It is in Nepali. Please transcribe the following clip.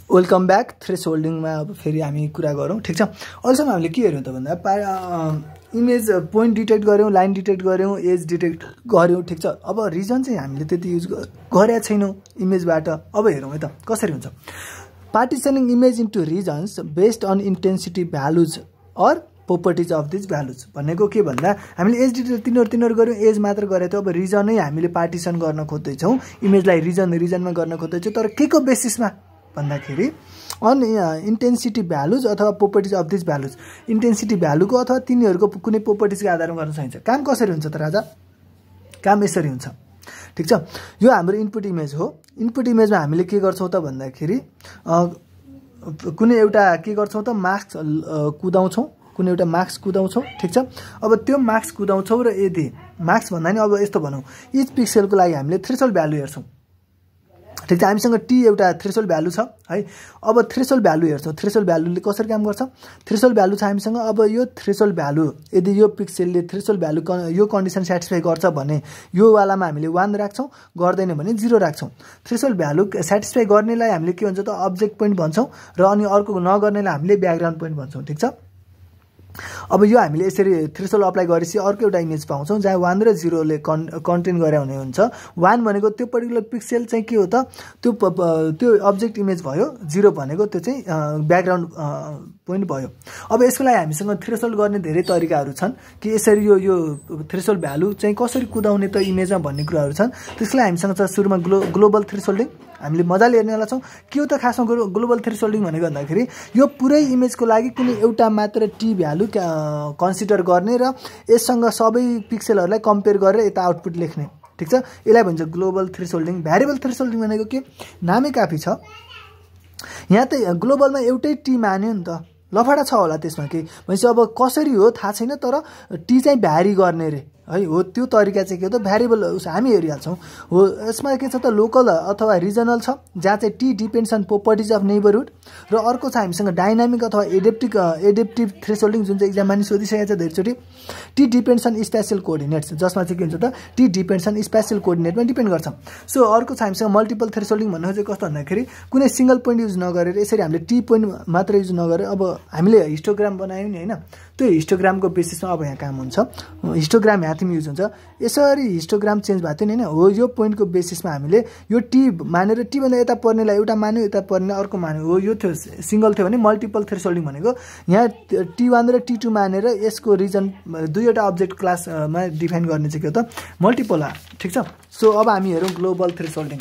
वेलकम बैक थ्रेसहोल्डिङमा अब फेरि हामी कुरा गरौँ ठीक छ। अहिलेसम्म हामीले के हेर्यौँ त भन्दा इमेज पोइन्ट डिटेक्ट गऱ्यौँ, लाइन डिटेक्ट गऱ्यौँ, एज डिटेक्ट गऱ्यौँ ठीक छ। अब रिजन चाहिँ हामीले त्यति युज गरेका छैनौँ इमेजबाट। अब हेरौँ है त कसरी हुन्छ। Partitioning image into regions based on intensity values or properties of this values भनेको के भन्दा हामीले एज डिटेक्ट तिनीहरू गऱ्यौँ, एज मात्र गरेको थियो। अब रिजनै हामीले पार्टिसन गर्न खोज्दैछौँ, इमेजलाई रिजनमा गर्न खोज्दैछौँ, तर के को बेसिसमा भन्दाखेरि अन इन्टेन्सिटी भ्यालुज अथवा प्रोपर्टिज अफ दिस भ्यालुज। इन्टेन्सिटी भ्यालुको अथवा तिनीहरूको कुनै प्रोपर्टिजको आधारमा गर्न सकिन्छ। काम कसरी हुन्छ त राजा? काम यसरी हुन्छ ठीक छ। यो हाम्रो इनपुट इमेज हो। इनपुट इमेजमा हामीले के गर्छौँ त भन्दाखेरि कुनै एउटा के गर्छौँ त मार्क्स कुदाउँछौँ, कुनै एउटा मार्क्स कुदाउँछौँ ठीक छ। अब त्यो मार्क्स कुदाउँछौँ र यदि मार्क्स भन्दा नि अब यस्तो भनौँ इच पिक्सेलको लागि हामीले थ्रेसोल्ड भ्यालु हेर्छौँ ठीक छ। हामीसँग टी एउटा थ्रेसोल्ड भ्यालु छ है। अब थ्रेसोल्ड भ्यालु हेर्छौँ, थ्रेसोल्ड भ्यालुले कसरी काम गर्छ। थ्रेसोल्ड भ्यालु छ हामीसँग। अब यो थ्रेसोल्ड भ्यालु यदि यो पिक्सेलले थ्रेसोल्ड भ्यालु यो कन्डिसन सेटिस्फाई गर्छ भने यो वालामा हामीले 1 राख्छौँ, गर्दैन भने 0 राख्छौँ। थ्रेसोल्ड भ्यालु सेटिस्फाई गर्नेलाई हामीले के भन्छ त अब्जेक्ट पोइन्ट भन्छौँ र अनि अर्को नगर्नेलाई हामीले ब्याकग्राउन्ड पोइन्ट भन्छौँ ठीक छ। अब यो हामीले यसरी थ्रेसोल्ड अप्लाई गरेपछि अर्को एउटा इमेज पाउँछौँ जहाँ 1 र 0 ले कन्टेन गरे हुने हुन्छ। 1 भनेको त्यो पर्टिकुलर पिक्सेल चाहिँ के हो त त्यो अब्जेक्ट इमेज भयो, 0 भनेको त्यो चाहिँ ब्याकग्राउन्ड पोइन्ट भयो। अब यसको लागि हामीसँग थ्रेसोल्ड गर्ने धेरै तरिकाहरू छन् कि यसरी यो थ्रेसोल्ड भ्यालु चाहिँ कसरी कुदाउने त इमेजमा भन्ने कुराहरू छन्। त्यसको लागि हामीसँग छ सुरुमा ग्लोबल थ्रेसोल्डिङ। हामीले मजाले हेर्नेवाला छौँ के हो त खासमा ग्लोबल थ्रेसोल्डिङ भनेको भन्दाखेरि यो पुरै इमेजको लागि कुनै एउटा मात्र टी भ्यालु कन्सिडर गर्ने र यससँग सबै पिक्सेलहरूलाई कम्पेयर गरेर यता आउटपुट लेख्ने ठीक छ। यसलाई भन्छ ग्लोबल थ्रेसोल्डिङ। भ्यारिएबल थ्रेसोल्डिङ भनेको के नामै काफी छ। यहाँ त ग्लोबलमा एउटै टी मान्यो नि त, लफडा छ होला त्यसमा केही भनेपछि अब कसरी हो थाहा छैन, तर टी चाहिँ भ्यारी गर्ने रे है हो। त्यो तरिका चाहिँ के हो त भ्यारिएबल हामी हेरिहाल्छौँ हो। यसमा के छ त लोकल अथवा रिजनल छ जहाँ चाहिँ it depends on properties of neighbourhood र अर्को छ हामीसँग डाइनामिक अथवा एडेप्टिभ थ्रेसोल्डिङ जुन चाहिँ एक्जाममा नि सोधिसकेको छ धेरैचोटि। T depends on spatial coordinates जसमा चाहिँ के हुन्छ त टी डिपेन्ड्स अन स्पेसियल कोअर्डिनेटमा डिपेन्ड गर्छ। सो अर्को छ हामीसँग मल्टिपल थ्रेसोल्डिङ भन्नु चाहिँ कस्तो भन्दाखेरि कुनै सिंगल पोइन्ट युज नगरेर यसरी हामीले टी पोइन्ट मात्र युज नगरेर अब हामीले हिस्टोग्राम बनायौँ नि होइन, त्यो हिस्टोग्रामको बेसिसमा अब यहाँ काम हुन्छ। हिस्टोग्राम यहाँ युज हुन्छ। यसरी हिस्टोग्राम चेन्ज भएको थियो नि होइन हो। यो पोइन्टको बेसिसमा हामीले यो टी मानेर टी भन्दा यता पर्नेलाई एउटा मान्यो, यता पर्ने अर्को मान्यो हो। यो थियो सिंगल थियो भने मल्टिपल थ्रेसोल्डिङ भनेको यहाँ T1 र T2 मानेर यसको रिजन दुईवटा अब्जेक्ट क्लासमा डिफाइन गर्ने चाहिँ के हो त मल्टिपल हो ठीक छ। सो अब हामी हेरौँ ग्लोबल थ्रेसोल्डिङ।